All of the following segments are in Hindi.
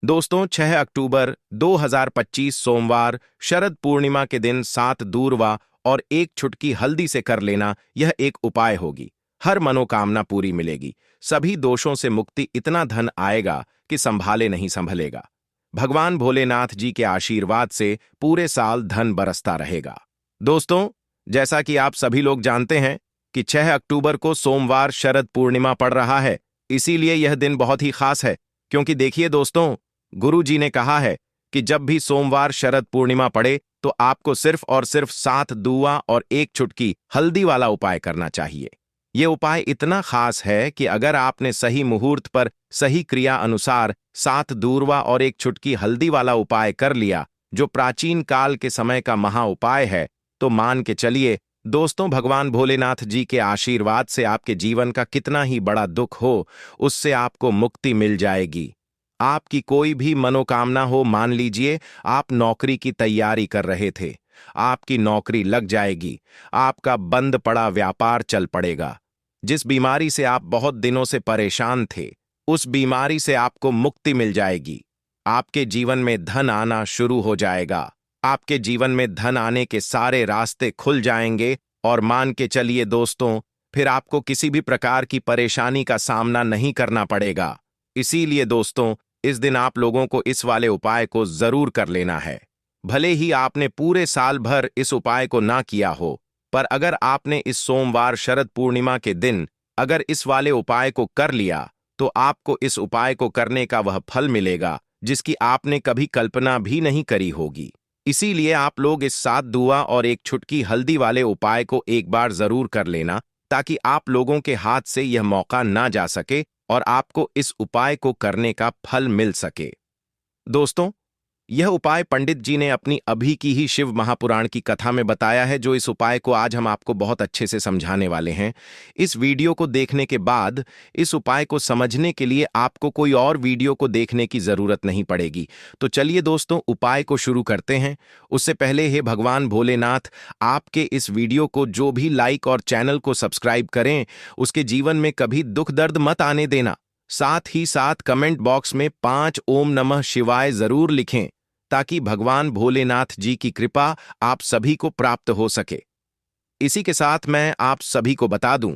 दोस्तों 6 अक्टूबर 2025 सोमवार शरद पूर्णिमा के दिन 7 दूर्वा और एक चुटकी हल्दी से कर लेना यह एक उपाय होगी। हर मनोकामना पूरी मिलेगी, सभी दोषों से मुक्ति, इतना धन आएगा कि संभाले नहीं संभलेगा। भगवान भोलेनाथ जी के आशीर्वाद से पूरे साल धन बरसता रहेगा। दोस्तों, जैसा कि आप सभी लोग जानते हैं कि 6 अक्टूबर को सोमवार शरद पूर्णिमा पड़ रहा है, इसीलिए यह दिन बहुत ही खास है। क्योंकि देखिए दोस्तों, गुरु जी ने कहा है कि जब भी सोमवार शरद पूर्णिमा पड़े तो आपको सिर्फ और सिर्फ 7 दूआ और एक चुटकी हल्दी वाला उपाय करना चाहिए। ये उपाय इतना खास है कि अगर आपने सही मुहूर्त पर सही क्रिया अनुसार 7 दूर्वा और एक चुटकी हल्दी वाला उपाय कर लिया, जो प्राचीन काल के समय का महा उपाय है, तो मान के चलिए दोस्तों, भगवान भोलेनाथ जी के आशीर्वाद से आपके जीवन का कितना ही बड़ा दुख हो, उससे आपको मुक्ति मिल जाएगी। आपकी कोई भी मनोकामना हो, मान लीजिए आप नौकरी की तैयारी कर रहे थे, आपकी नौकरी लग जाएगी, आपका बंद पड़ा व्यापार चल पड़ेगा। जिस बीमारी से आप बहुत दिनों से परेशान थे, उस बीमारी से आपको मुक्ति मिल जाएगी। आपके जीवन में धन आना शुरू हो जाएगा, आपके जीवन में धन आने के सारे रास्ते खुल जाएंगे और मान के चलिए दोस्तों, फिर आपको किसी भी प्रकार की परेशानी का सामना नहीं करना पड़ेगा। इसीलिए दोस्तों, इस दिन आप लोगों को इस वाले उपाय को जरूर कर लेना है। भले ही आपने पूरे साल भर इस उपाय को ना किया हो, पर अगर आपने इस सोमवार शरद पूर्णिमा के दिन अगर इस वाले उपाय को कर लिया, तो आपको इस उपाय को करने का वह फल मिलेगा जिसकी आपने कभी कल्पना भी नहीं करी होगी। इसीलिए आप लोग इस 7 दुआ और एक चुटकी हल्दी वाले उपाय को एक बार जरूर कर लेना, ताकि आप लोगों के हाथ से यह मौका ना जा सके और आपको इस उपाय को करने का फल मिल सके। दोस्तों, यह उपाय पंडित जी ने अपनी अभी की ही शिव महापुराण की कथा में बताया है, जो इस उपाय को आज हम आपको बहुत अच्छे से समझाने वाले हैं। इस वीडियो को देखने के बाद इस उपाय को समझने के लिए आपको कोई और वीडियो को देखने की जरूरत नहीं पड़ेगी। तो चलिए दोस्तों, उपाय को शुरू करते हैं। उससे पहले हे भगवान भोलेनाथ, आपके इस वीडियो को जो भी लाइक और चैनल को सब्सक्राइब करें, उसके जीवन में कभी दुख दर्द मत आने देना। साथ ही साथ कमेंट बॉक्स में 5 ओम नमः शिवाय जरूर लिखें, ताकि भगवान भोलेनाथ जी की कृपा आप सभी को प्राप्त हो सके। इसी के साथ मैं आप सभी को बता दूं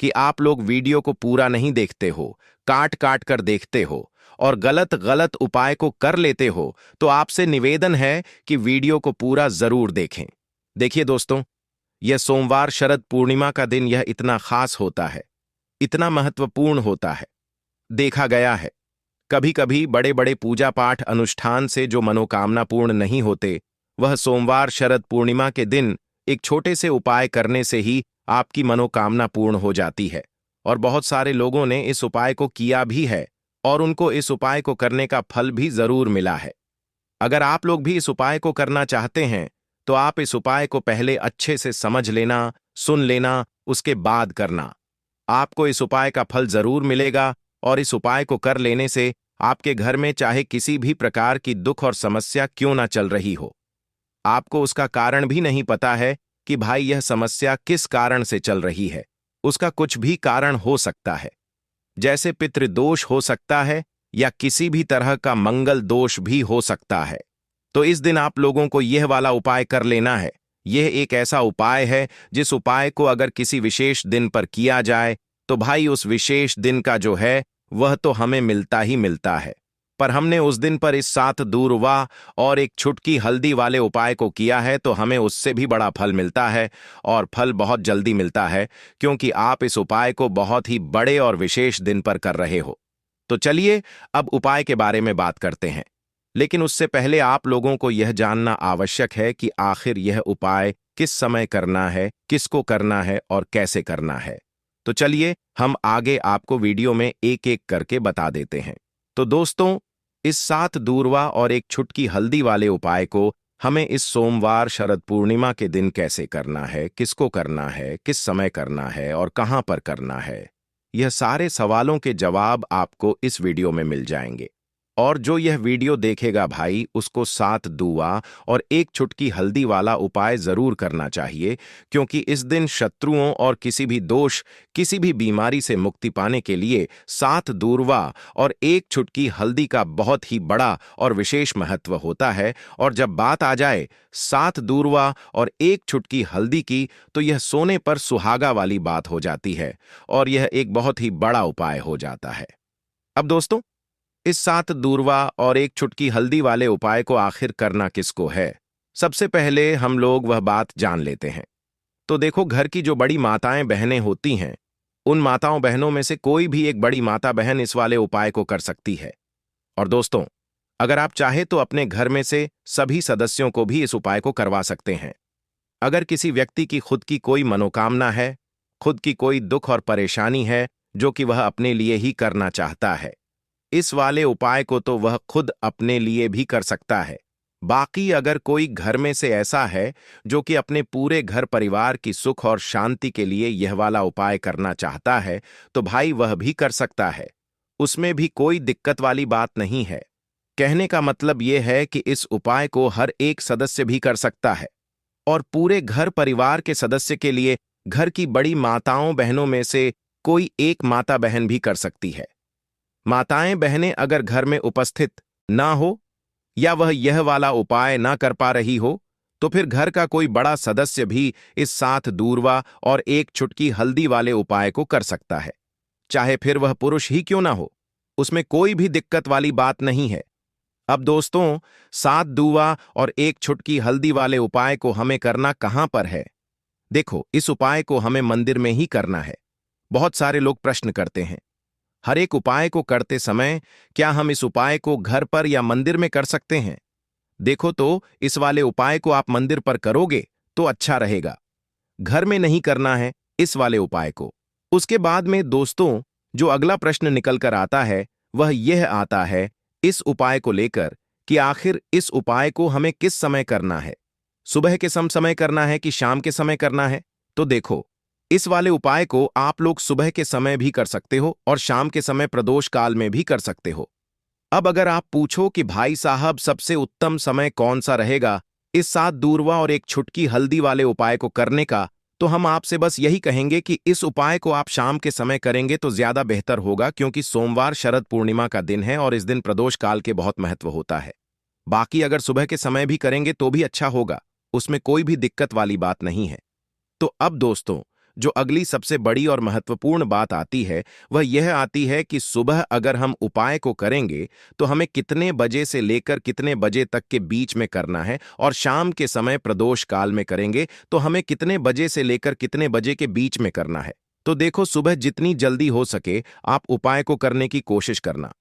कि आप लोग वीडियो को पूरा नहीं देखते हो, काट काट कर देखते हो और गलत गलत उपाय को कर लेते हो, तो आपसे निवेदन है कि वीडियो को पूरा जरूर देखें। देखिए दोस्तों, यह सोमवार शरद पूर्णिमा का दिन यह इतना खास होता है, इतना महत्वपूर्ण होता है। देखा गया है कभी कभी बड़े बड़े पूजा पाठ अनुष्ठान से जो मनोकामना पूर्ण नहीं होते, वह सोमवार शरद पूर्णिमा के दिन एक छोटे से उपाय करने से ही आपकी मनोकामना पूर्ण हो जाती है। और बहुत सारे लोगों ने इस उपाय को किया भी है और उनको इस उपाय को करने का फल भी जरूर मिला है। अगर आप लोग भी इस उपाय को करना चाहते हैं, तो आप इस उपाय को पहले अच्छे से समझ लेना, सुन लेना, उसके बाद करना। आपको इस उपाय का फल जरूर मिलेगा और इस उपाय को कर लेने से आपके घर में चाहे किसी भी प्रकार की दुख और समस्या क्यों ना चल रही हो, आपको उसका कारण भी नहीं पता है कि भाई यह समस्या किस कारण से चल रही है। उसका कुछ भी कारण हो सकता है, जैसे पितृदोष हो सकता है या किसी भी तरह का मंगल दोष भी हो सकता है। तो इस दिन आप लोगों को यह वाला उपाय कर लेना है। यह एक ऐसा उपाय है जिस उपाय को अगर किसी विशेष दिन पर किया जाए, तो भाई उस विशेष दिन का जो है वह तो हमें मिलता ही मिलता है। पर हमने उस दिन पर इस 7 दूर्वा और एक चुटकी हल्दी वाले उपाय को किया है, तो हमें उससे भी बड़ा फल मिलता है और फल बहुत जल्दी मिलता है, क्योंकि आप इस उपाय को बहुत ही बड़े और विशेष दिन पर कर रहे हो। तो चलिए अब उपाय के बारे में बात करते हैं। लेकिन उससे पहले आप लोगों को यह जानना आवश्यक है कि आखिर यह उपाय किस समय करना है, किसको करना है और कैसे करना है। तो चलिए हम आगे आपको वीडियो में एक एक करके बता देते हैं। तो दोस्तों, इस 7 दूर्वा और एक चुटकी हल्दी वाले उपाय को हमें इस सोमवार शरद पूर्णिमा के दिन कैसे करना है, किसको करना है, किस समय करना है और कहां पर करना है, यह सारे सवालों के जवाब आपको इस वीडियो में मिल जाएंगे। और जो यह वीडियो देखेगा भाई, उसको 7 दूआ और 1 चुटकी हल्दी वाला उपाय जरूर करना चाहिए, क्योंकि इस दिन शत्रुओं और किसी भी दोष, किसी भी बीमारी से मुक्ति पाने के लिए 7 दूरवा और 1 चुटकी हल्दी का बहुत ही बड़ा और विशेष महत्व होता है। और जब बात आ जाए 7 दूरवा और 1 चुटकी हल्दी की, तो यह सोने पर सुहागा वाली बात हो जाती है और यह एक बहुत ही बड़ा उपाय हो जाता है। अब दोस्तों, इस 7 दूरवा और 1 चुटकी हल्दी वाले उपाय को आखिर करना किसको है? सबसे पहले हम लोग वह बात जान लेते हैं। तो देखो, घर की जो बड़ी माताएं बहनें होती हैं, उन माताओं बहनों में से कोई भी एक बड़ी माता बहन इस वाले उपाय को कर सकती है। और दोस्तों, अगर आप चाहे तो अपने घर में से सभी सदस्यों को भी इस उपाय को करवा सकते हैं। अगर किसी व्यक्ति की खुद की कोई मनोकामना है, खुद की कोई दुख और परेशानी है जो कि वह अपने लिए ही करना चाहता है, इस वाले उपाय को तो वह खुद अपने लिए भी कर सकता है। बाकी अगर कोई घर में से ऐसा है जो कि अपने पूरे घर परिवार की सुख और शांति के लिए यह वाला उपाय करना चाहता है, तो भाई वह भी कर सकता है। उसमें भी कोई दिक्कत वाली बात नहीं है। कहने का मतलब यह है कि इस उपाय को हर एक सदस्य भी कर सकता है और पूरे घर परिवार के सदस्य के लिए घर की बड़ी माताओं बहनों में से कोई एक माता बहन भी कर सकती है। माताएं बहनें अगर घर में उपस्थित ना हो या वह यह वाला उपाय ना कर पा रही हो, तो फिर घर का कोई बड़ा सदस्य भी इस 7 दूरवा और 1 चुटकी हल्दी वाले उपाय को कर सकता है, चाहे फिर वह पुरुष ही क्यों ना हो। उसमें कोई भी दिक्कत वाली बात नहीं है। अब दोस्तों, 7 दूवा और 1 चुटकी हल्दी वाले उपाय को हमें करना कहां पर है? देखो, इस उपाय को हमें मंदिर में ही करना है। बहुत सारे लोग प्रश्न करते हैं, हर एक उपाय को करते समय क्या हम इस उपाय को घर पर या मंदिर में कर सकते हैं? देखो, तो इस वाले उपाय को आप मंदिर पर करोगे तो अच्छा रहेगा। घर में नहीं करना है इस वाले उपाय को। उसके बाद में दोस्तों, जो अगला प्रश्न निकल कर आता है वह यह आता है इस उपाय को लेकर कि आखिर इस उपाय को हमें किस समय करना है? सुबह के समय करना है कि शाम के समय करना है? तो देखो, इस वाले उपाय को आप लोग सुबह के समय भी कर सकते हो और शाम के समय प्रदोष काल में भी कर सकते हो। अब अगर आप पूछो कि भाई साहब सबसे उत्तम समय कौन सा रहेगा इस 7 दूरवा और 1 चुटकी हल्दी वाले उपाय को करने का, तो हम आपसे बस यही कहेंगे कि इस उपाय को आप शाम के समय करेंगे तो ज्यादा बेहतर होगा, क्योंकि सोमवार शरद पूर्णिमा का दिन है और इस दिन प्रदोष काल के बहुत महत्व होता है। बाकी अगर सुबह के समय भी करेंगे तो भी अच्छा होगा, उसमें कोई भी दिक्कत वाली बात नहीं है। तो अब दोस्तों, जो अगली सबसे बड़ी और महत्वपूर्ण बात आती है वह यह आती है कि सुबह अगर हम उपाय को करेंगे तो हमें कितने बजे से लेकर कितने बजे तक के बीच में करना है, और शाम के समय प्रदोष काल में करेंगे तो हमें कितने बजे से लेकर कितने बजे के बीच में करना है। तो देखो, सुबह जितनी जल्दी हो सके आप उपाय को करने की कोशिश करना।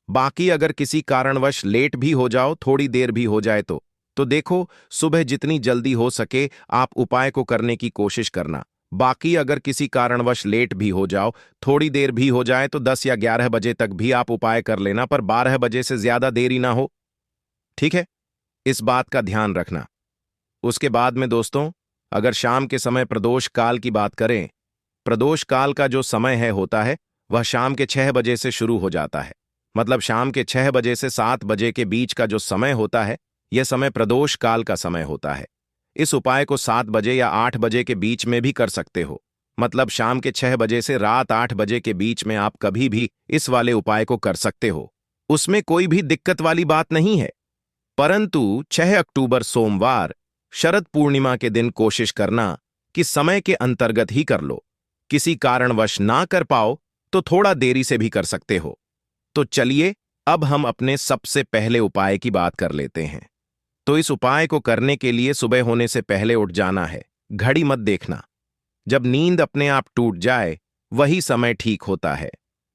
बाकी अगर किसी कारणवश लेट भी हो जाओ, थोड़ी देर भी हो जाए तो देखो, सुबह जितनी जल्दी हो सके आप उपाय को करने की कोशिश करना। बाकी अगर किसी कारणवश लेट भी हो जाओ, थोड़ी देर भी हो जाए, तो 10 या 11 बजे तक भी आप उपाय कर लेना, पर 12 बजे से ज्यादा देरी ना हो। ठीक है, इस बात का ध्यान रखना। उसके बाद में दोस्तों, अगर शाम के समय प्रदोष काल की बात करें, प्रदोष काल का जो समय होता है वह शाम के 6 बजे से शुरू हो जाता है। मतलब शाम के 6 बजे से 7 बजे के बीच का जो समय होता है, यह समय प्रदोष काल का समय होता है। इस उपाय को 7 बजे या 8 बजे के बीच में भी कर सकते हो। मतलब शाम के 6 बजे से रात 8 बजे के बीच में आप कभी भी इस वाले उपाय को कर सकते हो, उसमें कोई भी दिक्कत वाली बात नहीं है। परंतु 6 अक्टूबर सोमवार शरद पूर्णिमा के दिन कोशिश करना कि समय के अंतर्गत ही कर लो। किसी कारणवश ना कर पाओ तो थोड़ा देरी से भी कर सकते हो। तो चलिए, अब हम अपने सबसे पहले उपाय की बात कर लेते हैं। तो इस उपाय को करने के लिए सुबह होने से पहले उठ जाना है। घड़ी मत देखना, जब नींद अपने आप टूट जाए वही समय ठीक होता है।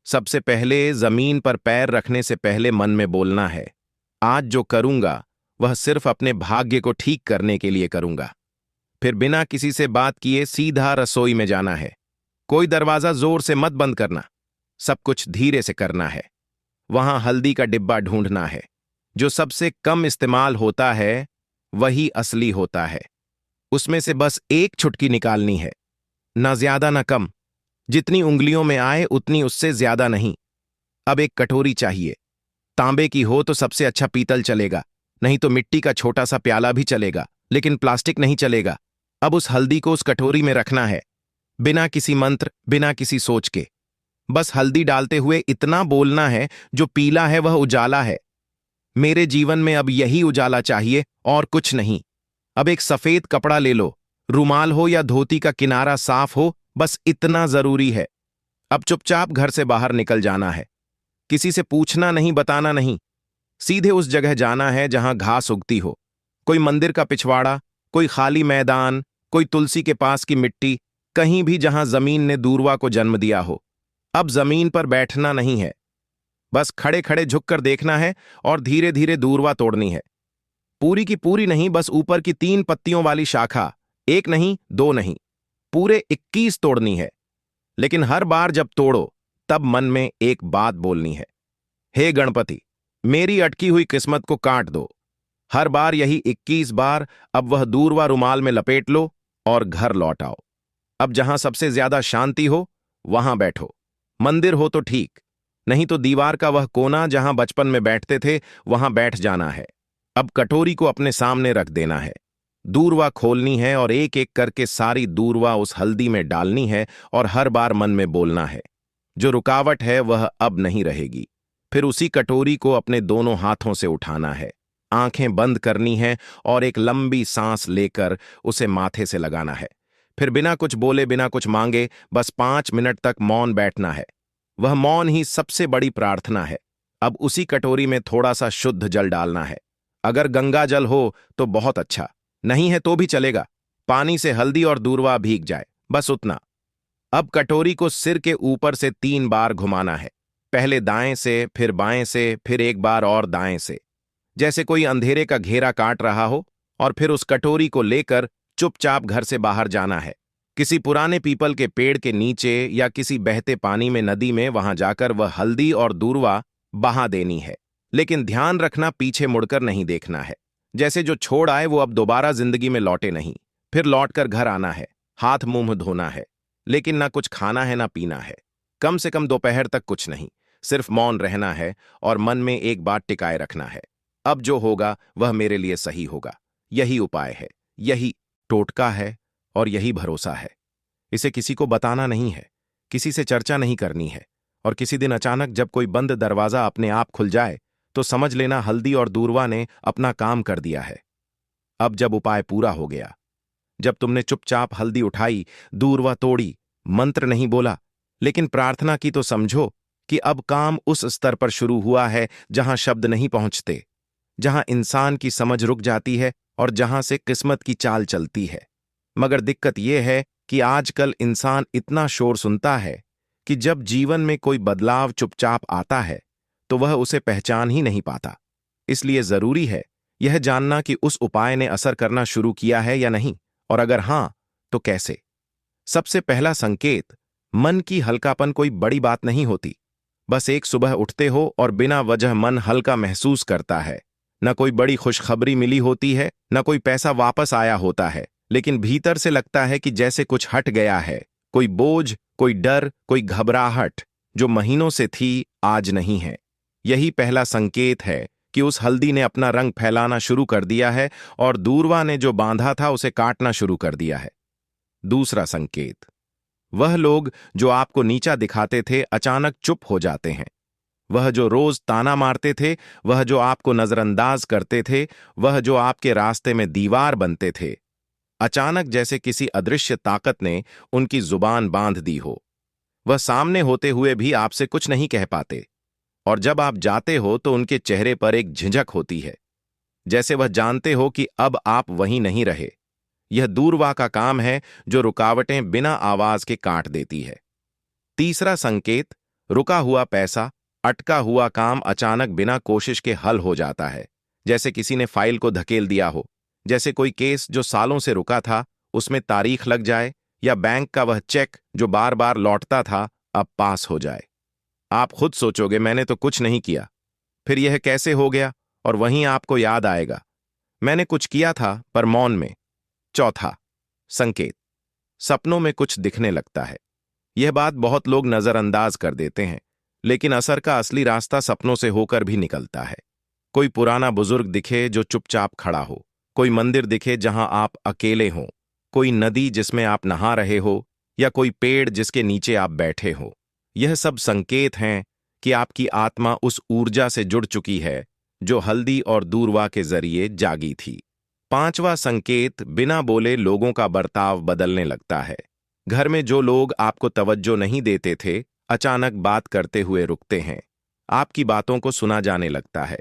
सबसे पहले जमीन पर पैर रखने से पहले मन में बोलना है, आज जो करूंगा वह सिर्फ अपने भाग्य को ठीक करने के लिए करूंगा। फिर बिना किसी से बात किए सीधा रसोई में जाना है। कोई दरवाजा जोर से मत बंद करना, सब कुछ धीरे से करना है। वहां हल्दी का डिब्बा ढूंढना है। जो सबसे कम इस्तेमाल होता है वही असली होता है। उसमें से बस 1 चुटकी निकालनी है, ना ज्यादा ना कम। जितनी उंगलियों में आए उतनी, उससे ज्यादा नहीं। अब एक कटोरी चाहिए। तांबे की हो तो सबसे अच्छा पीतल चलेगा, नहीं तो मिट्टी का छोटा सा प्याला भी चलेगा, लेकिन प्लास्टिक नहीं चलेगा। अब उस हल्दी को उस कटोरी में रखना है, बिना किसी मंत्र, बिना किसी सोच के। बस हल्दी डालते हुए इतना बोलना है, जो पीला है वह उजाला है। मेरे जीवन में अब यही उजाला चाहिए और कुछ नहीं। अब एक सफेद कपड़ा ले लो, रुमाल हो या धोती का किनारा साफ हो, बस इतना जरूरी है। अब चुपचाप घर से बाहर निकल जाना है। किसी से पूछना नहीं, बताना नहीं। सीधे उस जगह जाना है जहां घास उगती हो, कोई मंदिर का पिछवाड़ा, कोई खाली मैदान, कोई तुलसी के पास की मिट्टी, कहीं भी जहां जमीन ने दूर्वा को जन्म दिया हो। अब जमीन पर बैठना नहीं है, बस खड़े खड़े झुककर देखना है और धीरे धीरे दूर्वा तोड़नी है। पूरी की पूरी नहीं, बस ऊपर की 3 पत्तियों वाली शाखा, एक नहीं, 2 नहीं, पूरे 21 तोड़नी है। लेकिन हर बार जब तोड़ो, तब मन में एक बात बोलनी है, हे गणपति, मेरी अटकी हुई किस्मत को काट दो। हर बार यही 21 बार। अब वह दूर्वा रुमाल में लपेट लो और घर लौट आओ। अब जहां सबसे ज्यादा शांति हो, वहां बैठो। मंदिर हो तो ठीक, नहीं तो दीवार का वह कोना जहां बचपन में बैठते थे, वहां बैठ जाना है। अब कटोरी को अपने सामने रख देना है, दूर्वा खोलनी है और एक एक करके सारी दूर्वा उस हल्दी में डालनी है और हर बार मन में बोलना है, जो रुकावट है वह अब नहीं रहेगी। फिर उसी कटोरी को अपने दोनों हाथों से उठाना है, आंखें बंद करनी है और एक लंबी सांस लेकर उसे माथे से लगाना है। फिर बिना कुछ बोले, बिना कुछ मांगे, बस 5 मिनट तक मौन बैठना है। वह मौन ही सबसे बड़ी प्रार्थना है। अब उसी कटोरी में थोड़ा सा शुद्ध जल डालना है। अगर गंगा जल हो तो बहुत अच्छा, नहीं है तो भी चलेगा। पानी से हल्दी और दूर्वा भीग जाए, बस उतना। अब कटोरी को सिर के ऊपर से 3 बार घुमाना है, पहले दाएं से, फिर बाएं से, फिर एक बार और दाएं से, जैसे कोई अंधेरे का घेरा काट रहा हो। और फिर उस कटोरी को लेकर चुपचाप घर से बाहर जाना है, किसी पुराने पीपल के पेड़ के नीचे या किसी बहते पानी में, नदी में, वहां जाकर वह हल्दी और दूर्वा बहा देनी है। लेकिन ध्यान रखना, पीछे मुड़कर नहीं देखना है। जैसे जो छोड़ आए वो अब दोबारा जिंदगी में लौटे नहीं। फिर लौटकर घर आना है, हाथ मुंह धोना है, लेकिन ना कुछ खाना है ना पीना है। कम से कम दोपहर तक कुछ नहीं, सिर्फ मौन रहना है और मन में एक बात टिकाए रखना है, अब जो होगा वह मेरे लिए सही होगा। यही उपाय है, यही टोटका है और यही भरोसा है। इसे किसी को बताना नहीं है, किसी से चर्चा नहीं करनी है। और किसी दिन अचानक जब कोई बंद दरवाजा अपने आप खुल जाए, तो समझ लेना हल्दी और दूर्वा ने अपना काम कर दिया है। अब जब उपाय पूरा हो गया, जब तुमने चुपचाप हल्दी उठाई, दूर्वा तोड़ी, मंत्र नहीं बोला, लेकिन प्रार्थना की, तो समझो कि अब काम उस स्तर पर शुरू हुआ है जहां शब्द नहीं पहुंचते, जहां इंसान की समझ रुक जाती है और जहां से किस्मत की चाल चलती है। मगर दिक्कत यह है कि आजकल इंसान इतना शोर सुनता है कि जब जीवन में कोई बदलाव चुपचाप आता है तो वह उसे पहचान ही नहीं पाता। इसलिए जरूरी है यह जानना कि उस उपाय ने असर करना शुरू किया है या नहीं, और अगर हां तो कैसे। सबसे पहला संकेत, मन की हल्कापन कोई बड़ी बात नहीं होती। बस एक सुबह उठते हो और बिना वजह मन हल्का महसूस करता है। न कोई बड़ी खुशखबरी मिली होती है, न कोई पैसा वापस आया होता है, लेकिन भीतर से लगता है कि जैसे कुछ हट गया है। कोई बोझ, कोई डर, कोई घबराहट जो महीनों से थी, आज नहीं है। यही पहला संकेत है कि उस हल्दी ने अपना रंग फैलाना शुरू कर दिया है और दूर्वा ने जो बांधा था उसे काटना शुरू कर दिया है। दूसरा संकेत, वह लोग जो आपको नीचा दिखाते थे अचानक चुप हो जाते हैं। वह जो रोज ताना मारते थे, वह जो आपको नजरअंदाज करते थे, वह जो आपके रास्ते में दीवार बनते थे, अचानक जैसे किसी अदृश्य ताकत ने उनकी जुबान बांध दी हो। वह सामने होते हुए भी आपसे कुछ नहीं कह पाते, और जब आप जाते हो तो उनके चेहरे पर एक झिझक होती है, जैसे वह जानते हो कि अब आप वहीं नहीं रहे। यह दूर्वा का काम है जो रुकावटें बिना आवाज के काट देती है। तीसरा संकेत, रुका हुआ पैसा, अटका हुआ काम अचानक बिना कोशिश के हल हो जाता है, जैसे किसी ने फाइल को धकेल दिया हो, जैसे कोई केस जो सालों से रुका था उसमें तारीख लग जाए, या बैंक का वह चेक जो बार बार लौटता था अब पास हो जाए। आप खुद सोचोगे मैंने तो कुछ नहीं किया, फिर यह कैसे हो गया, और वहीं आपको याद आएगा मैंने कुछ किया था पर मौन में। चौथा संकेत, सपनों में कुछ दिखने लगता है। यह बात बहुत लोग नजरअंदाज कर देते हैं, लेकिन असर का असली रास्ता सपनों से होकर भी निकलता है। कोई पुराना बुजुर्ग दिखे जो चुपचाप खड़ा हो, कोई मंदिर दिखे जहां आप अकेले हों, कोई नदी जिसमें आप नहा रहे हो, या कोई पेड़ जिसके नीचे आप बैठे हो। यह सब संकेत हैं कि आपकी आत्मा उस ऊर्जा से जुड़ चुकी है जो हल्दी और दूरवा के जरिए जागी थी। पांचवा संकेत, बिना बोले लोगों का बर्ताव बदलने लगता है। घर में जो लोग आपको तवज्जो नहीं देते थे, अचानक बात करते हुए रुकते हैं। आपकी बातों को सुना जाने लगता है।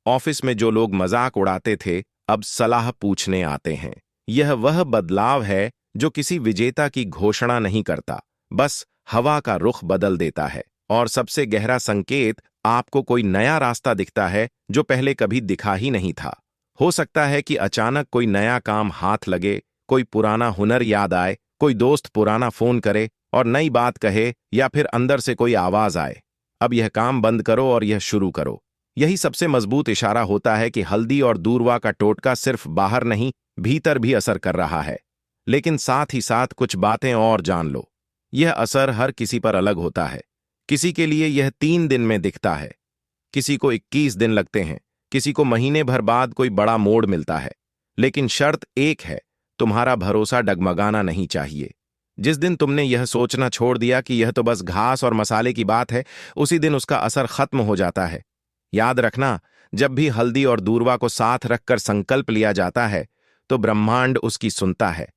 ऑफिस में जो लोग मजाक उड़ाते थे, अब सलाह पूछने आते हैं। यह वह बदलाव है जो किसी विजेता की घोषणा नहीं करता, बस हवा का रुख बदल देता है। और सबसे गहरा संकेत, आपको कोई नया रास्ता दिखता है जो पहले कभी दिखा ही नहीं था। हो सकता है कि अचानक कोई नया काम हाथ लगे, कोई पुराना हुनर याद आए, कोई दोस्त पुराना फोन करे और नई बात कहे, या फिर अंदर से कोई आवाज आए, अब यह काम बंद करो और यह शुरू करो। यही सबसे मजबूत इशारा होता है कि हल्दी और दूरवा का टोटका सिर्फ बाहर नहीं, भीतर भी असर कर रहा है। लेकिन साथ ही साथ कुछ बातें और जान लो। यह असर हर किसी पर अलग होता है। किसी के लिए यह 3 दिन में दिखता है, किसी को 21 दिन लगते हैं, किसी को महीने भर बाद कोई बड़ा मोड़ मिलता है। लेकिन शर्त एक है, तुम्हारा भरोसा डगमगाना नहीं चाहिए। जिस दिन तुमने यह सोचना छोड़ दिया कि यह तो बस घास और मसाले की बात है, उसी दिन उसका असर खत्म हो जाता है। याद रखना, जब भी हल्दी और दूरवा को साथ रखकर संकल्प लिया जाता है, तो ब्रह्मांड उसकी सुनता है।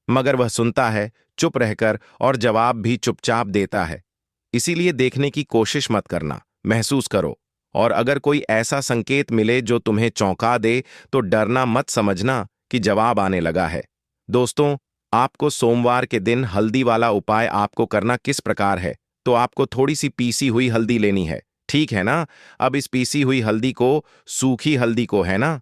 मगर वह सुनता है चुप रहकर, और जवाब भी चुपचाप देता है। इसीलिए देखने की कोशिश मत करना, महसूस करो। और अगर कोई ऐसा संकेत मिले जो तुम्हें चौंका दे, तो डरना मत, समझना कि जवाब आने लगा है। दोस्तों, आपको सोमवार के दिन हल्दी वाला उपाय आपको करना किस प्रकार है, तो आपको थोड़ी सी पीसी हुई हल्दी लेनी है, ठीक है ना। अब इस पीसी हुई हल्दी को, सूखी हल्दी को, है ना,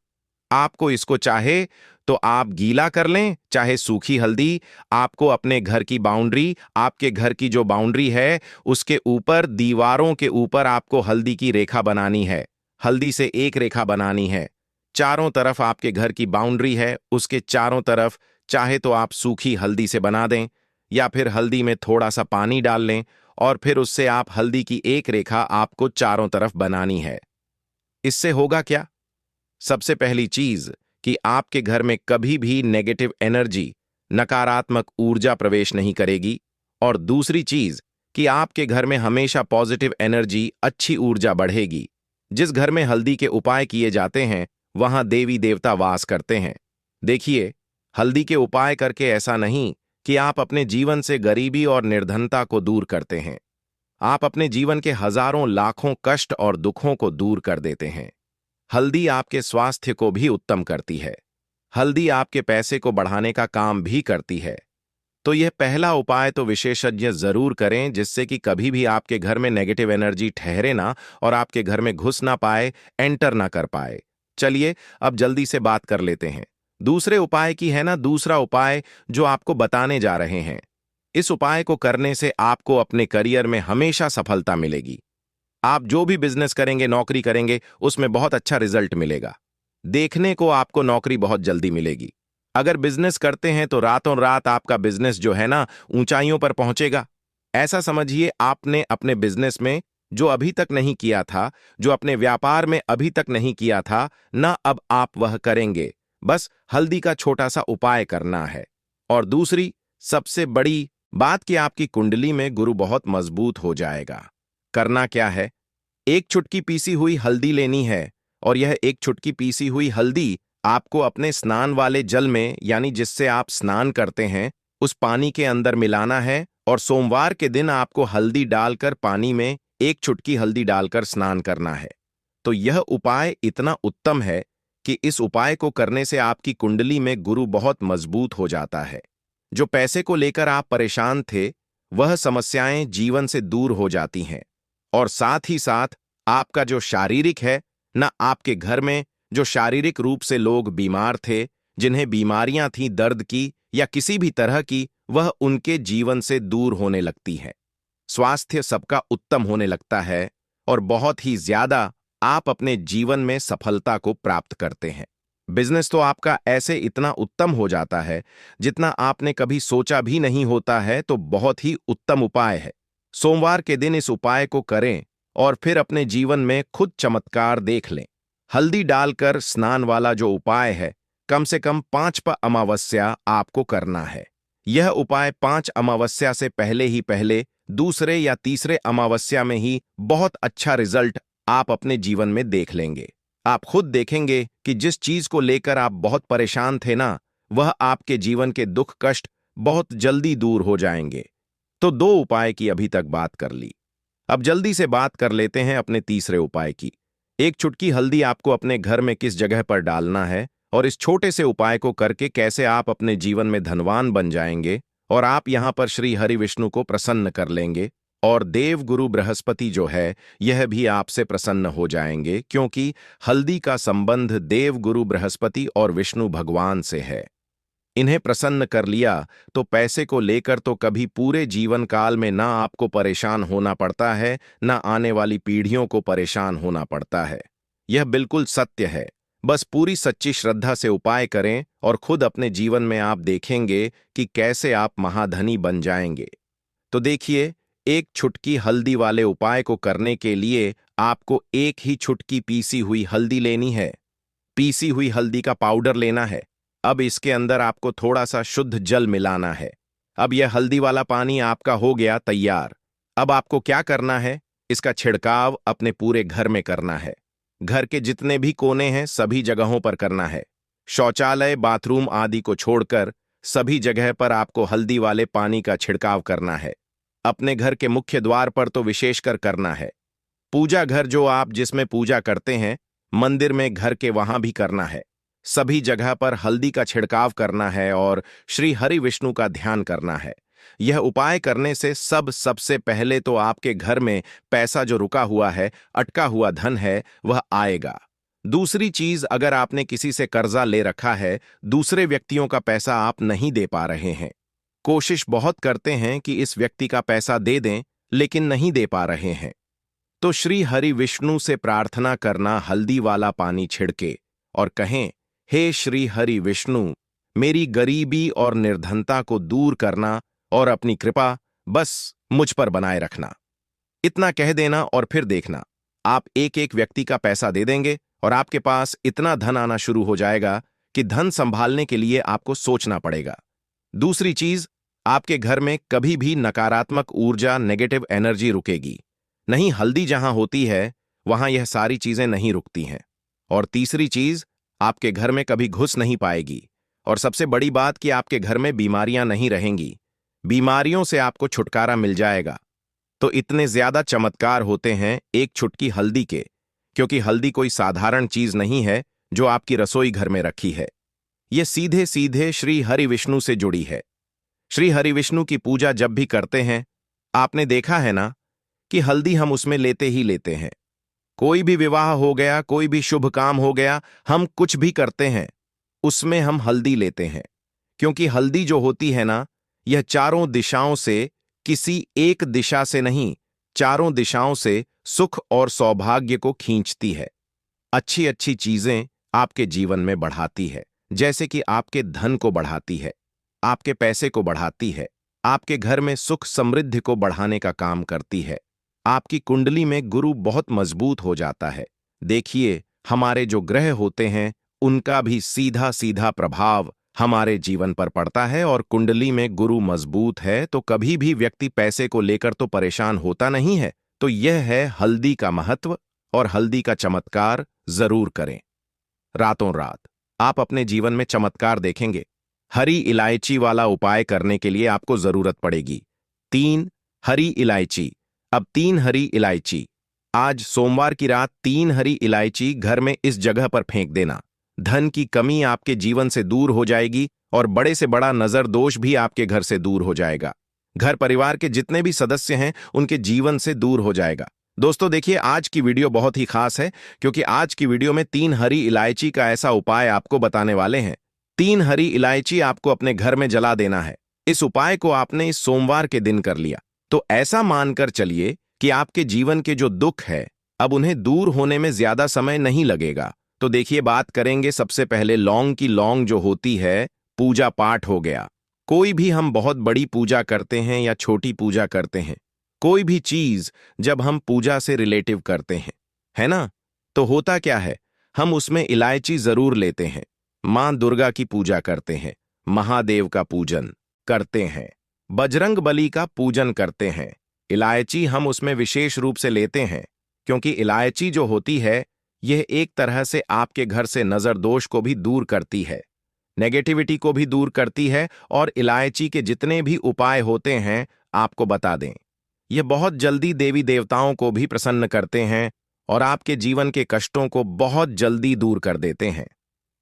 आपको इसको चाहे तो आप गीला कर लें, चाहे सूखी हल्दी। आपको अपने घर की बाउंड्री, आपके घर की जो बाउंड्री है, उसके ऊपर, दीवारों के ऊपर आपको हल्दी की रेखा बनानी है। हल्दी से एक रेखा बनानी है। चारों तरफ आपके घर की बाउंड्री है, उसके चारों तरफ चाहे तो आप सूखी हल्दी से बना दें, या फिर हल्दी में थोड़ा सा पानी डाल लें, और फिर उससे आप हल्दी की एक रेखा आपको चारों तरफ बनानी है। इससे होगा क्या? सबसे पहली चीज कि आपके घर में कभी भी नेगेटिव एनर्जी, नकारात्मक ऊर्जा प्रवेश नहीं करेगी। और दूसरी चीज कि आपके घर में हमेशा पॉजिटिव एनर्जी, अच्छी ऊर्जा बढ़ेगी। जिस घर में हल्दी के उपाय किए जाते हैं, वहां देवी देवता वास करते हैं। देखिए, हल्दी के उपाय करके ऐसा नहीं कि आप अपने जीवन से गरीबी और निर्धनता को दूर करते हैं। आप अपने जीवन के हजारों लाखों कष्ट और दुखों को दूर कर देते हैं। हल्दी आपके स्वास्थ्य को भी उत्तम करती है। हल्दी आपके पैसे को बढ़ाने का काम भी करती है। तो यह पहला उपाय तो विशेषज्ञ जरूर करें, जिससे कि कभी भी आपके घर में नेगेटिव एनर्जी ठहरे ना, और आपके घर में घुस ना पाए, एंटर ना कर पाए। चलिए अब जल्दी से बात कर लेते हैं दूसरे उपाय की, है ना। दूसरा उपाय जो आपको बताने जा रहे हैं, इस उपाय को करने से आपको अपने करियर में हमेशा सफलता मिलेगी। आप जो भी बिजनेस करेंगे, नौकरी करेंगे, उसमें बहुत अच्छा रिजल्ट मिलेगा। देखने को आपको नौकरी बहुत जल्दी मिलेगी। अगर बिजनेस करते हैं तो रातों रात आपका बिजनेस जो है ना, ऊंचाइयों पर पहुंचेगा। ऐसा समझिए, आपने अपने बिजनेस में जो अभी तक नहीं किया था, जो अपने व्यापार में अभी तक नहीं किया था ना, अब आप वह करेंगे। बस हल्दी का छोटा सा उपाय करना है। और दूसरी सबसे बड़ी बात कि आपकी कुंडली में गुरु बहुत मजबूत हो जाएगा। करना क्या है? एक चुटकी पीसी हुई हल्दी लेनी है, और यह एक चुटकी पीसी हुई हल्दी आपको अपने स्नान वाले जल में, यानी जिससे आप स्नान करते हैं, उस पानी के अंदर मिलाना है। और सोमवार के दिन आपको हल्दी डालकर, पानी में एक चुटकी हल्दी डालकर स्नान करना है। तो यह उपाय इतना उत्तम है कि इस उपाय को करने से आपकी कुंडली में गुरु बहुत मजबूत हो जाता है। जो पैसे को लेकर आप परेशान थे, वह समस्याएं जीवन से दूर हो जाती हैं। और साथ ही साथ आपका जो शारीरिक है ना, आपके घर में जो शारीरिक रूप से लोग बीमार थे, जिन्हें बीमारियां थीं दर्द की या किसी भी तरह की, वह उनके जीवन से दूर होने लगती है। स्वास्थ्य सबका उत्तम होने लगता है, और बहुत ही ज्यादा आप अपने जीवन में सफलता को प्राप्त करते हैं। बिजनेस तो आपका ऐसे इतना उत्तम हो जाता है जितना आपने कभी सोचा भी नहीं होता है। तो बहुत ही उत्तम उपाय है। सोमवार के दिन इस उपाय को करें और फिर अपने जीवन में खुद चमत्कार देख लें। हल्दी डालकर स्नान वाला जो उपाय है, कम से कम 5 अमावस्या आपको करना है। यह उपाय 5 अमावस्या से पहले दूसरे या तीसरे अमावस्या में ही बहुत अच्छा रिजल्ट आप अपने जीवन में देख लेंगे। आप खुद देखेंगे कि जिस चीज को लेकर आप बहुत परेशान थे ना, वह आपके जीवन के दुख कष्ट बहुत जल्दी दूर हो जाएंगे। तो 2 उपाय की अभी तक बात कर ली। अब जल्दी से बात कर लेते हैं अपने तीसरे उपाय की। एक चुटकी हल्दी आपको अपने घर में किस जगह पर डालना है और इस छोटे से उपाय को करके कैसे आप अपने जीवन में धनवान बन जाएंगे और आप यहां पर श्री हरि विष्णु को प्रसन्न कर लेंगे और देव गुरु बृहस्पति जो है यह भी आपसे प्रसन्न हो जाएंगे, क्योंकि हल्दी का संबंध देव गुरु बृहस्पति और विष्णु भगवान से है। इन्हें प्रसन्न कर लिया तो पैसे को लेकर तो कभी पूरे जीवन काल में ना आपको परेशान होना पड़ता है, ना आने वाली पीढ़ियों को परेशान होना पड़ता है। यह बिल्कुल सत्य है। बस पूरी सच्ची श्रद्धा से उपाय करें और खुद अपने जीवन में आप देखेंगे कि कैसे आप महाधनी बन जाएंगे। तो देखिए, एक चुटकी हल्दी वाले उपाय को करने के लिए आपको एक ही चुटकी पीसी हुई हल्दी लेनी है। पीसी हुई हल्दी का पाउडर लेना है। अब इसके अंदर आपको थोड़ा सा शुद्ध जल मिलाना है। अब यह हल्दी वाला पानी आपका हो गया तैयार। अब आपको क्या करना है, इसका छिड़काव अपने पूरे घर में करना है। घर के जितने भी कोने हैं सभी जगहों पर करना है। शौचालय, बाथरूम आदि को छोड़कर सभी जगह पर आपको हल्दी वाले पानी का छिड़काव करना है। अपने घर के मुख्य द्वार पर तो विशेषकर करना है। पूजा घर जो आप जिसमें पूजा करते हैं, मंदिर में, घर के वहां भी करना है। सभी जगह पर हल्दी का छिड़काव करना है और श्री हरि विष्णु का ध्यान करना है। यह उपाय करने से सबसे पहले तो आपके घर में पैसा जो रुका हुआ है, अटका हुआ धन है, वह आएगा। दूसरी चीज, अगर आपने किसी से कर्जा ले रखा है, दूसरे व्यक्तियों का पैसा आप नहीं दे पा रहे हैं, कोशिश बहुत करते हैं कि इस व्यक्ति का पैसा दे दें, लेकिन नहीं दे पा रहे हैं, तो श्री हरि विष्णु से प्रार्थना करना हल्दी वाला पानी छिड़के और कहें, हे श्री हरि विष्णु, मेरी गरीबी और निर्धनता को दूर करना और अपनी कृपा बस मुझ पर बनाए रखना। इतना कह देना और फिर देखना, आप एक एक व्यक्ति का पैसा दे देंगे और आपके पास इतना धन आना शुरू हो जाएगा कि धन संभालने के लिए आपको सोचना पड़ेगा। दूसरी चीज, आपके घर में कभी भी नकारात्मक ऊर्जा, नेगेटिव एनर्जी रुकेगी नहीं। हल्दी जहां होती है वहां यह सारी चीजें नहीं रुकती हैं। और तीसरी चीज, आपके घर में कभी घुस नहीं पाएगी। और सबसे बड़ी बात कि आपके घर में बीमारियां नहीं रहेंगी। बीमारियों से आपको छुटकारा मिल जाएगा। तो इतने ज्यादा चमत्कार होते हैं एक चुटकी हल्दी के, क्योंकि हल्दी कोई साधारण चीज नहीं है जो आपकी रसोई घर में रखी है। यह सीधे सीधे श्री हरि विष्णु से जुड़ी है। श्री हरि विष्णु की पूजा जब भी करते हैं, आपने देखा है ना कि हल्दी हम उसमें लेते ही लेते हैं। कोई भी विवाह हो गया, कोई भी शुभ काम हो गया, हम कुछ भी करते हैं उसमें हम हल्दी लेते हैं, क्योंकि हल्दी जो होती है ना, यह चारों दिशाओं से, किसी एक दिशा से नहीं, चारों दिशाओं से सुख और सौभाग्य को खींचती है। अच्छी अच्छी चीजें आपके जीवन में बढ़ाती है, जैसे कि आपके धन को बढ़ाती है, आपके पैसे को बढ़ाती है, आपके घर में सुख समृद्धि को बढ़ाने का काम करती है। आपकी कुंडली में गुरु बहुत मजबूत हो जाता है। देखिए, हमारे जो ग्रह होते हैं उनका भी सीधा सीधा प्रभाव हमारे जीवन पर पड़ता है, और कुंडली में गुरु मजबूत है तो कभी भी व्यक्ति पैसे को लेकर तो परेशान होता नहीं है। तो यह है हल्दी का महत्व, और हल्दी का चमत्कार जरूर करें। रातों रात आप अपने जीवन में चमत्कार देखेंगे। हरी इलायची वाला उपाय करने के लिए आपको जरूरत पड़ेगी 3 हरी इलायची। अब 3 हरी इलायची, आज सोमवार की रात 3 हरी इलायची घर में इस जगह पर फेंक देना। धन की कमी आपके जीवन से दूर हो जाएगी और बड़े से बड़ा नजर दोष भी आपके घर से दूर हो जाएगा। घर परिवार के जितने भी सदस्य हैं उनके जीवन से दूर हो जाएगा। दोस्तों देखिए, आज की वीडियो बहुत ही खास है, क्योंकि आज की वीडियो में 3 हरी इलायची का ऐसा उपाय आपको बताने वाले हैं। 3 हरी इलायची आपको अपने घर में जला देना है। इस उपाय को आपने इस सोमवार के दिन कर लिया तो ऐसा मानकर चलिए कि आपके जीवन के जो दुख है अब उन्हें दूर होने में ज्यादा समय नहीं लगेगा। तो देखिए, बात करेंगे सबसे पहले लौंग की। लौंग जो होती है, पूजा पाठ हो गया, कोई भी हम बहुत बड़ी पूजा करते हैं या छोटी पूजा करते हैं, कोई भी चीज जब हम पूजा से रिलेटिव करते हैं, है ना, तो होता क्या है, हम उसमें इलायची जरूर लेते हैं। मां दुर्गा की पूजा करते हैं, महादेव का पूजन करते हैं, बजरंग बली का पूजन करते हैं। इलायची हम उसमें विशेष रूप से लेते हैं क्योंकि इलायची जो होती है यह एक तरह से आपके घर से नजर दोष को भी दूर करती है, नेगेटिविटी को भी दूर करती है। और इलायची के जितने भी उपाय होते हैं आपको बता दें, यह बहुत जल्दी देवी देवताओं को भी प्रसन्न करते हैं और आपके जीवन के कष्टों को बहुत जल्दी दूर कर देते हैं।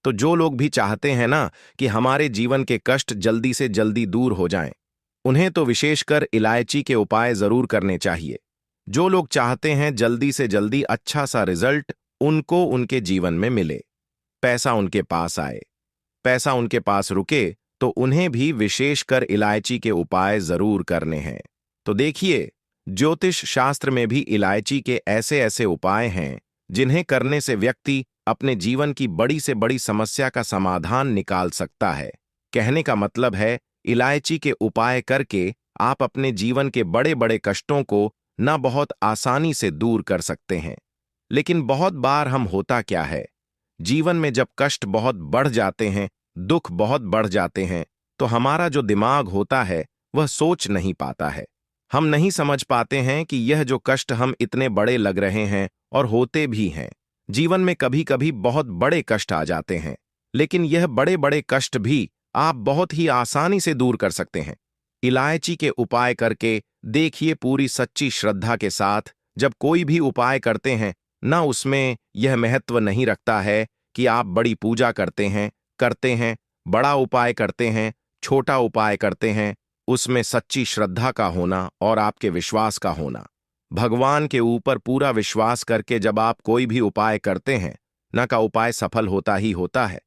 तो जो लोग भी चाहते हैं ना कि हमारे जीवन के कष्ट जल्दी से जल्दी दूर हो जाएं, उन्हें तो विशेषकर इलायची के उपाय जरूर करने चाहिए। जो लोग चाहते हैं जल्दी से जल्दी अच्छा सा रिजल्ट उनको उनके जीवन में मिले, पैसा उनके पास आए, पैसा उनके पास रुके, तो उन्हें भी विशेषकर इलायची के उपाय जरूर करने हैं। तो देखिए, ज्योतिष शास्त्र में भी इलायची के ऐसे ऐसे उपाय हैं जिन्हें करने से व्यक्ति अपने जीवन की बड़ी से बड़ी समस्या का समाधान निकाल सकता है। कहने का मतलब है, इलायची के उपाय करके आप अपने जीवन के बड़े बड़े कष्टों को न बहुत आसानी से दूर कर सकते हैं। लेकिन बहुत बार हम होता क्या है, जीवन में जब कष्ट बहुत बढ़ जाते हैं, दुख बहुत बढ़ जाते हैं, तो हमारा जो दिमाग होता है वह सोच नहीं पाता है। हम नहीं समझ पाते हैं कि यह जो कष्ट हम इतने बड़े लग रहे हैं और होते भी हैं। जीवन में कभी कभी बहुत बड़े कष्ट आ जाते हैं, लेकिन यह बड़े बड़े कष्ट भी आप बहुत ही आसानी से दूर कर सकते हैं इलायची के उपाय करके। देखिए, पूरी सच्ची श्रद्धा के साथ जब कोई भी उपाय करते हैं ना, उसमें यह महत्व नहीं रखता है कि आप बड़ी पूजा करते हैं, बड़ा उपाय करते हैं, छोटा उपाय करते हैं। उसमें सच्ची श्रद्धा का होना और आपके विश्वास का होना, भगवान के ऊपर पूरा विश्वास करके जब आप कोई भी उपाय करते हैं ना, का उपाय सफल होता ही होता है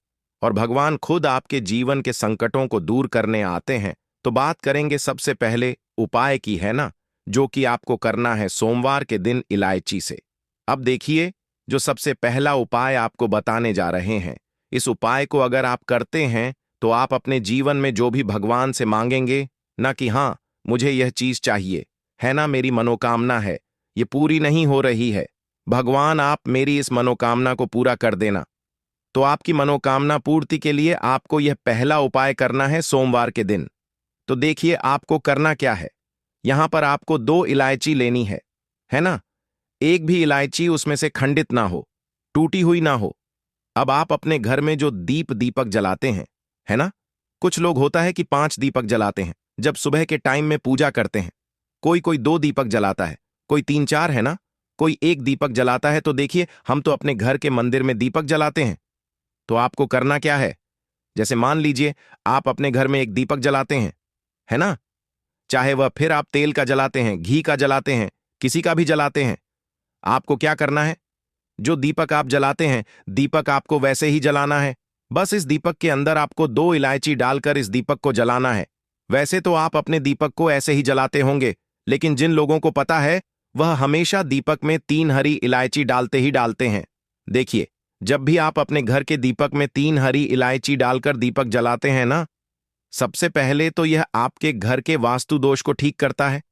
और भगवान खुद आपके जीवन के संकटों को दूर करने आते हैं। तो बात करेंगे सबसे पहले उपाय की, है ना, जो कि आपको करना है सोमवार के दिन इलायची से। अब देखिए, जो सबसे पहला उपाय आपको बताने जा रहे हैं, इस उपाय को अगर आप करते हैं तो आप अपने जीवन में जो भी भगवान से मांगेंगे ना कि हाँ मुझे यह चीज चाहिए, है ना, मेरी मनोकामना है, ये पूरी नहीं हो रही है, भगवान आप मेरी इस मनोकामना को पूरा कर देना। तो आपकी मनोकामना पूर्ति के लिए आपको यह पहला उपाय करना है सोमवार के दिन। तो देखिए, आपको करना क्या है, यहां पर आपको 2 इलायची लेनी है ना। एक भी इलायची उसमें से खंडित ना हो, टूटी हुई ना हो। अब आप अपने घर में जो दीपक जलाते हैं, है ना, कुछ लोग होता है कि 5 दीपक जलाते हैं जब सुबह के टाइम में पूजा करते हैं। कोई 2 दीपक जलाता है, कोई 3-4, है ना, कोई 1 दीपक जलाता है। तो देखिए, हम तो अपने घर के मंदिर में दीपक जलाते हैं। तो आपको करना क्या है, जैसे मान लीजिए आप अपने घर में 1 दीपक जलाते हैं, है ना, चाहे वह फिर आप तेल का जलाते हैं, घी का जलाते हैं, किसी का भी जलाते हैं। आपको क्या करना है, जो दीपक आप जलाते हैं, दीपक आपको वैसे ही जलाना है। बस इस दीपक के अंदर आपको 2 इलायची डालकर इस दीपक को जलाना है। वैसे तो आप अपने दीपक को ऐसे ही जलाते होंगे, लेकिन जिन लोगों को पता है वह हमेशा दीपक में 3 हरी इलायची डालते ही डालते हैं। देखिए, जब भी आप अपने घर के दीपक में 3 हरी इलायची डालकर दीपक जलाते हैं ना, सबसे पहले तो यह आपके घर के वास्तु दोष को ठीक करता है।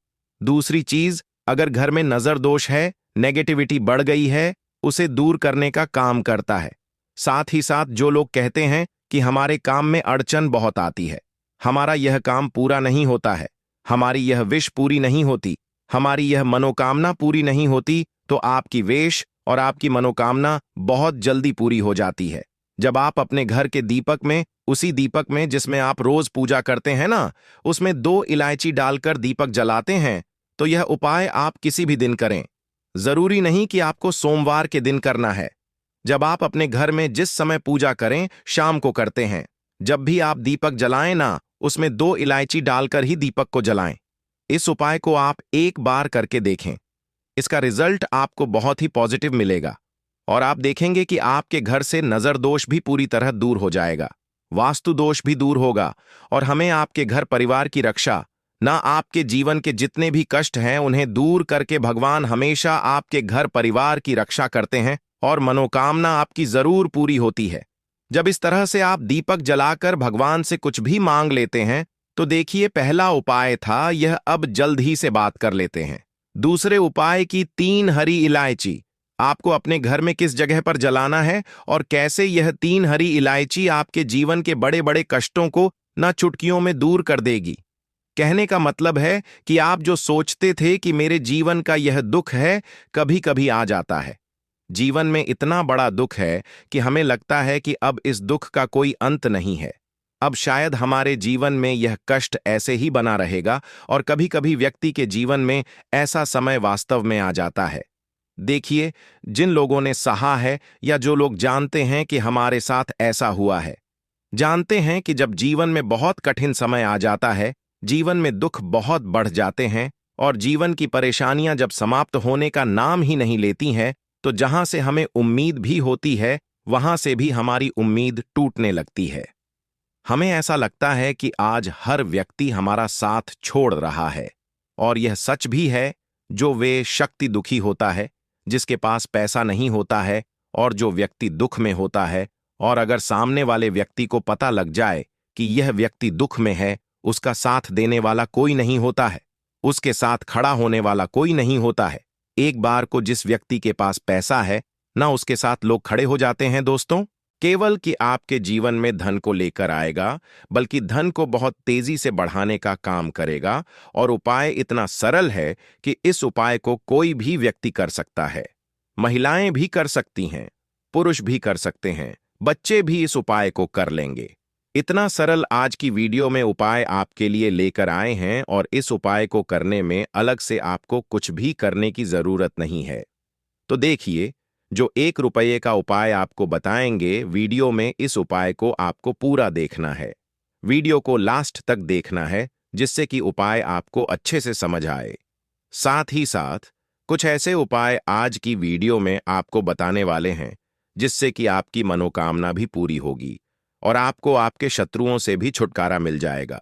दूसरी चीज, अगर घर में नजर दोष है, नेगेटिविटी बढ़ गई है, उसे दूर करने का काम करता है। साथ ही साथ जो लोग कहते हैं कि हमारे काम में अड़चन बहुत आती है, हमारा यह काम पूरा नहीं होता है, हमारी यह विश पूरी नहीं होती, हमारी यह मनोकामना पूरी नहीं होती, तो आपकी विश और आपकी मनोकामना बहुत जल्दी पूरी हो जाती है जब आप अपने घर के दीपक में, उसी दीपक में जिसमें आप रोज पूजा करते हैं ना, उसमें 2 इलायची डालकर दीपक जलाते हैं। तो यह उपाय आप किसी भी दिन करें, जरूरी नहीं कि आपको सोमवार के दिन करना है। जब आप अपने घर में जिस समय पूजा करें, शाम को करते हैं, जब भी आप दीपक जलाएं ना, उसमें 2 इलायची डालकर ही दीपक को जलाएं। इस उपाय को आप एक बार करके देखें, इसका रिजल्ट आपको बहुत ही पॉजिटिव मिलेगा और आप देखेंगे कि आपके घर से नजर दोष भी पूरी तरह दूर हो जाएगा, वास्तु दोष भी दूर होगा और हमें आपके घर परिवार की रक्षा, ना आपके जीवन के जितने भी कष्ट हैं उन्हें दूर करके भगवान हमेशा आपके घर परिवार की रक्षा करते हैं और मनोकामना आपकी जरूर पूरी होती है। जब इस तरह से आप दीपक जलाकर भगवान से कुछ भी मांग लेते हैं, तो देखिए, पहला उपाय था यह, अब जल्द ही से बात कर लेते हैं। दूसरे उपाय की 3 हरी इलायची। आपको अपने घर में किस जगह पर जलाना है और कैसे यह 3 हरी इलायची आपके जीवन के बड़े बड़े कष्टों को न चुटकियों में दूर कर देगी। कहने का मतलब है कि आप जो सोचते थे कि मेरे जीवन का यह दुख है, कभी कभी आ जाता है। जीवन में इतना बड़ा दुख है कि हमें लगता है कि अब इस दुख का कोई अंत नहीं है। अब शायद हमारे जीवन में यह कष्ट ऐसे ही बना रहेगा और कभी कभी व्यक्ति के जीवन में ऐसा समय वास्तव में आ जाता है। देखिए, जिन लोगों ने सहा है या जो लोग जानते हैं कि हमारे साथ ऐसा हुआ है, जानते हैं कि जब जीवन में बहुत कठिन समय आ जाता है, जीवन में दुख बहुत बढ़ जाते हैं और जीवन की परेशानियां जब समाप्त होने का नाम ही नहीं लेती हैं, तो जहां से हमें उम्मीद भी होती है, वहां से भी हमारी उम्मीद टूटने लगती है। हमें ऐसा लगता है कि आज हर व्यक्ति हमारा साथ छोड़ रहा है। और यह सच भी है। जो वे शक्ति दुखी होता है, जिसके पास पैसा नहीं होता है, और जो व्यक्ति दुख में होता है, और अगर सामने वाले व्यक्ति को पता लग जाए कि यह व्यक्ति दुख में है, उसका साथ देने वाला कोई नहीं होता है, उसके साथ खड़ा होने वाला कोई नहीं होता है। एक बार को जिस व्यक्ति के पास पैसा है, ना उसके साथ लोग खड़े हो जाते हैं दोस्तों। केवल कि आपके जीवन में धन को लेकर आएगा, बल्कि धन को बहुत तेजी से बढ़ाने का काम करेगा। और उपाय इतना सरल है कि इस उपाय को कोई भी व्यक्ति कर सकता है। महिलाएं भी कर सकती हैं, पुरुष भी कर सकते हैं, बच्चे भी इस उपाय को कर लेंगे। इतना सरल आज की वीडियो में उपाय आपके लिए लेकर आए हैं और इस उपाय को करने में अलग से आपको कुछ भी करने की जरूरत नहीं है। तो देखिए, जो 1 रुपये का उपाय आपको बताएंगे, वीडियो में इस उपाय को आपको पूरा देखना है। वीडियो को लास्ट तक देखना है, जिससे कि उपाय आपको अच्छे से समझ आए। साथ ही साथ कुछ ऐसे उपाय आज की वीडियो में आपको बताने वाले हैं, जिससे कि आपकी मनोकामना भी पूरी होगी और आपको आपके शत्रुओं से भी छुटकारा मिल जाएगा।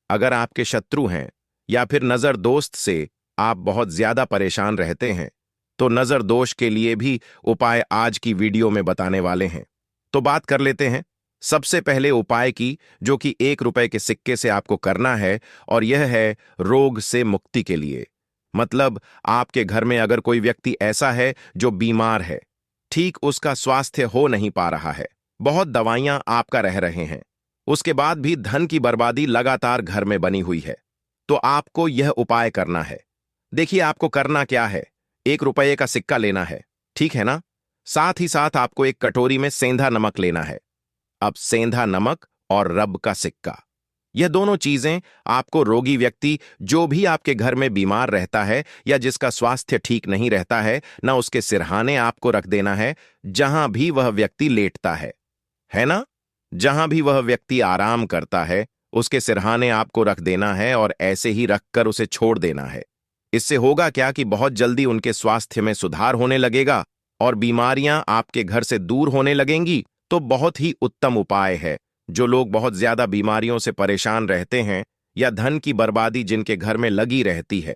अगर आपके शत्रु हैं या फिर नजर दोस्त से आप बहुत ज्यादा परेशान रहते हैं, तो नजर दोष के लिए भी उपाय आज की वीडियो में बताने वाले हैं। तो बात कर लेते हैं सबसे पहले उपाय की, जो कि 1 रुपए के सिक्के से आपको करना है, और यह है रोग से मुक्ति के लिए। मतलब आपके घर में अगर कोई व्यक्ति ऐसा है जो बीमार है, ठीक उसका स्वास्थ्य हो नहीं पा रहा है, बहुत दवाइयां आपका रह रहे हैं, उसके बाद भी धन की बर्बादी लगातार घर में बनी हुई है, तो आपको यह उपाय करना है। देखिए, आपको करना क्या है। 1 रुपये का सिक्का लेना है, ठीक है ना। साथ ही साथ आपको एक कटोरी में सेंधा नमक लेना है। अब सेंधा नमक और रब का सिक्का, यह दोनों चीजें आपको रोगी व्यक्ति, जो भी आपके घर में बीमार रहता है या जिसका स्वास्थ्य ठीक नहीं रहता है, ना उसके सिरहाने आपको रख देना है, जहां भी वह व्यक्ति लेटता है ना। जहां भी वह व्यक्ति आराम करता है, उसके सिरहाने आपको रख देना है और ऐसे ही रखकर उसे छोड़ देना है। इससे होगा क्या कि बहुत जल्दी उनके स्वास्थ्य में सुधार होने लगेगा और बीमारियां आपके घर से दूर होने लगेंगी। तो बहुत ही उत्तम उपाय है। जो लोग बहुत ज्यादा बीमारियों से परेशान रहते हैं या धन की बर्बादी जिनके घर में लगी रहती है,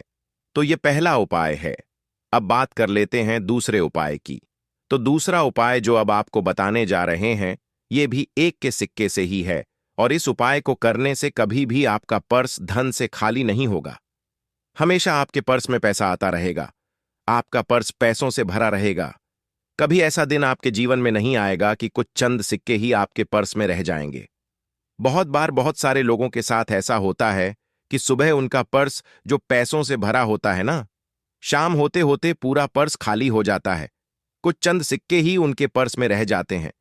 तो ये पहला उपाय है। अब बात कर लेते हैं दूसरे उपाय की। तो दूसरा उपाय जो अब आपको बताने जा रहे हैं, ये भी 1 के सिक्के से ही है, और इस उपाय को करने से कभी भी आपका पर्स धन से खाली नहीं होगा। हमेशा आपके पर्स में पैसा आता रहेगा, आपका पर्स पैसों से भरा रहेगा। कभी ऐसा दिन आपके जीवन में नहीं आएगा कि कुछ चंद सिक्के ही आपके पर्स में रह जाएंगे। बहुत बार बहुत सारे लोगों के साथ ऐसा होता है कि सुबह उनका पर्स जो पैसों से भरा होता है ना, शाम होते होते पूरा पर्स खाली हो जाता है। कुछ चंद सिक्के ही उनके पर्स में रह जाते हैं।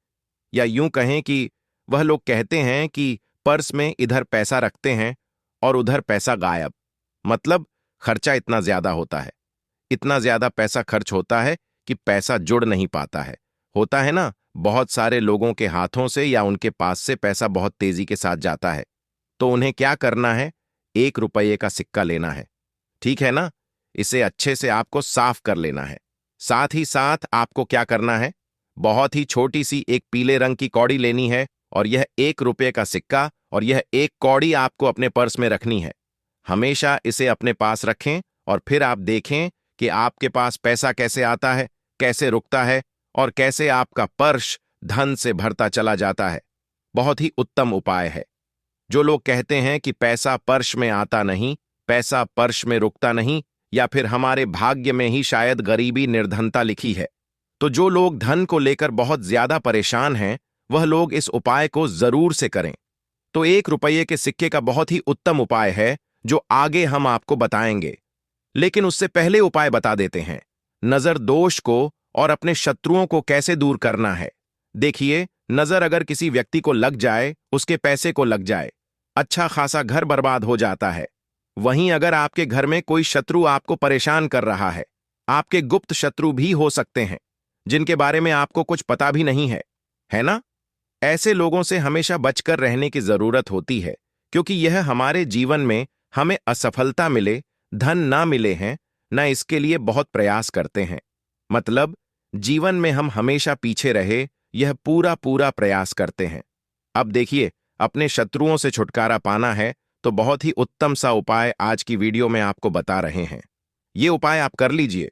या यूं कहें कि वह लोग कहते हैं कि पर्स में इधर पैसा रखते हैं और उधर पैसा गायब। मतलब खर्चा इतना ज्यादा होता है, इतना ज्यादा पैसा खर्च होता है कि पैसा जुड़ नहीं पाता है। होता है ना, बहुत सारे लोगों के हाथों से या उनके पास से पैसा बहुत तेजी के साथ जाता है। तो उन्हें क्या करना है, 1 रुपये का सिक्का लेना है, ठीक है ना। इसे अच्छे से आपको साफ कर लेना है। साथ ही साथ आपको क्या करना है, बहुत ही छोटी सी एक पीले रंग की कौड़ी लेनी है, और यह 1 रुपये का सिक्का और यह एक कौड़ी आपको अपने पर्स में रखनी है। हमेशा इसे अपने पास रखें और फिर आप देखें कि आपके पास पैसा कैसे आता है, कैसे रुकता है, और कैसे आपका पर्स धन से भरता चला जाता है। बहुत ही उत्तम उपाय है। जो लोग कहते हैं कि पैसा पर्स में आता नहीं, पैसा पर्स में रुकता नहीं, या फिर हमारे भाग्य में ही शायद गरीबी निर्धनता लिखी है। तो जो लोग धन को लेकर बहुत ज्यादा परेशान हैं, वह लोग इस उपाय को जरूर से करें। तो 1 रुपये के सिक्के का बहुत ही उत्तम उपाय है जो आगे हम आपको बताएंगे। लेकिन उससे पहले उपाय बता देते हैं, नजर दोष को और अपने शत्रुओं को कैसे दूर करना है। देखिए, नजर अगर किसी व्यक्ति को लग जाए, उसके पैसे को लग जाए, अच्छा खासा घर बर्बाद हो जाता है। वहीं अगर आपके घर में कोई शत्रु आपको परेशान कर रहा है, आपके गुप्त शत्रु भी हो सकते हैं जिनके बारे में आपको कुछ पता भी नहीं है ना? ऐसे लोगों से हमेशा बचकर रहने की जरूरत होती है, क्योंकि यह हमारे जीवन में हमें असफलता मिले, धन ना मिले हैं, ना इसके लिए बहुत प्रयास करते हैं। मतलब जीवन में हम हमेशा पीछे रहे, यह पूरा पूरा प्रयास करते हैं। अब देखिए, अपने शत्रुओं से छुटकारा पाना है तो बहुत ही उत्तम सा उपाय आज की वीडियो में आपको बता रहे हैं। ये उपाय आप कर लीजिए,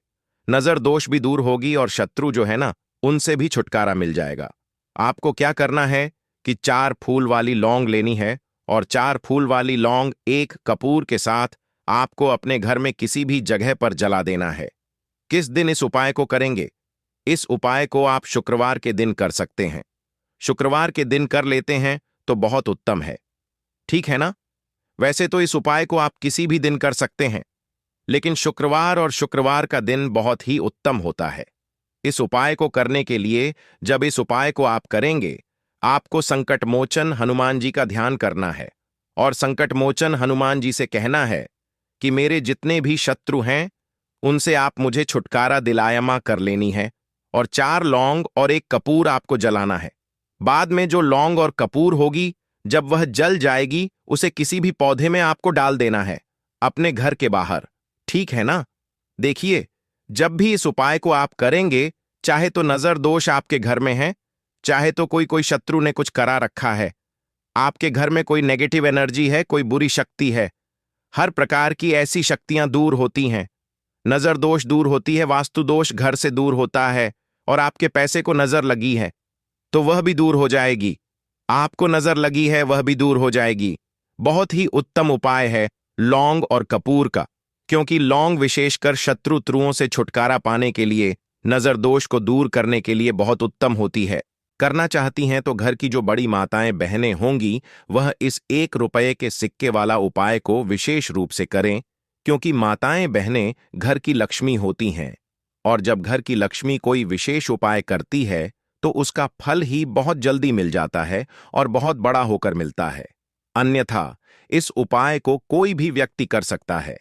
नजर दोष भी दूर होगी और शत्रु जो है ना, उनसे भी छुटकारा मिल जाएगा। आपको क्या करना है कि 4 फूल वाली लौंग लेनी है और 4 फूल वाली लौंग एक कपूर के साथ आपको अपने घर में किसी भी जगह पर जला देना है। किस दिन इस उपाय को करेंगे? इस उपाय को आप शुक्रवार के दिन कर सकते हैं। शुक्रवार के दिन कर लेते हैं तो बहुत उत्तम है, ठीक है ना? वैसे तो इस उपाय को आप किसी भी दिन कर सकते हैं, लेकिन शुक्रवार और शुक्रवार का दिन बहुत ही उत्तम होता है। इस उपाय को करने के लिए जब इस उपाय को आप करेंगे, आपको संकट मोचन हनुमान जी का ध्यान करना है और संकट मोचन हनुमान जी से कहना है कि मेरे जितने भी शत्रु हैं उनसे आप मुझे छुटकारा दिलायमा कर लेनी है, और 4 लौंग और 1 कपूर आपको जलाना है। बाद में जो लौंग और कपूर होगी, जब वह जल जाएगी, उसे किसी भी पौधे में आपको डाल देना है, अपने घर के बाहर, ठीक है ना? देखिए, जब भी इस उपाय को आप करेंगे, चाहे तो नजर दोष आपके घर में है, चाहे तो कोई शत्रु ने कुछ करा रखा है, आपके घर में कोई नेगेटिव एनर्जी है, कोई बुरी शक्ति है, हर प्रकार की ऐसी शक्तियां दूर होती हैं। नजर दोष दूर होती है, वास्तु दोष घर से दूर होता है, और आपके पैसे को नजर लगी है तो वह भी दूर हो जाएगी। आपको नजर लगी है, वह भी दूर हो जाएगी। बहुत ही उत्तम उपाय है लौंग और कपूर का, क्योंकि लौंग विशेषकर शत्रुओं से छुटकारा पाने के लिए, नजर दोष को दूर करने के लिए बहुत उत्तम होती है। करना चाहती हैं तो घर की जो बड़ी माताएं बहनें होंगी, वह इस 1 रुपये के सिक्के वाला उपाय को विशेष रूप से करें, क्योंकि माताएं बहनें घर की लक्ष्मी होती हैं, और जब घर की लक्ष्मी कोई विशेष उपाय करती है तो उसका फल ही बहुत जल्दी मिल जाता है और बहुत बड़ा होकर मिलता है। अन्यथा इस उपाय को कोई भी व्यक्ति कर सकता है,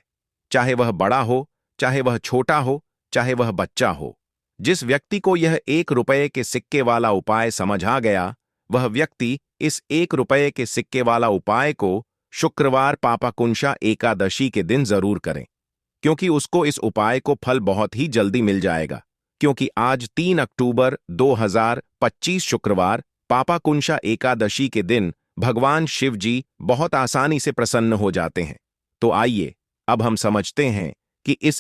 चाहे वह बड़ा हो, चाहे वह छोटा हो, चाहे वह बच्चा हो। जिस व्यक्ति को यह 1 रुपये के सिक्के वाला उपाय समझ आ गया, वह व्यक्ति इस 1 रुपये के सिक्के वाला उपाय को शुक्रवार पापाकुंशा एकादशी के दिन जरूर करें, क्योंकि उसको इस उपाय को फल बहुत ही जल्दी मिल जाएगा। क्योंकि आज 3 अक्टूबर 2025 शुक्रवार पापाकुंशा एकादशी के दिन भगवान शिव जी बहुत आसानी से प्रसन्न हो जाते हैं। तो आइए अब हम समझते हैं कि इस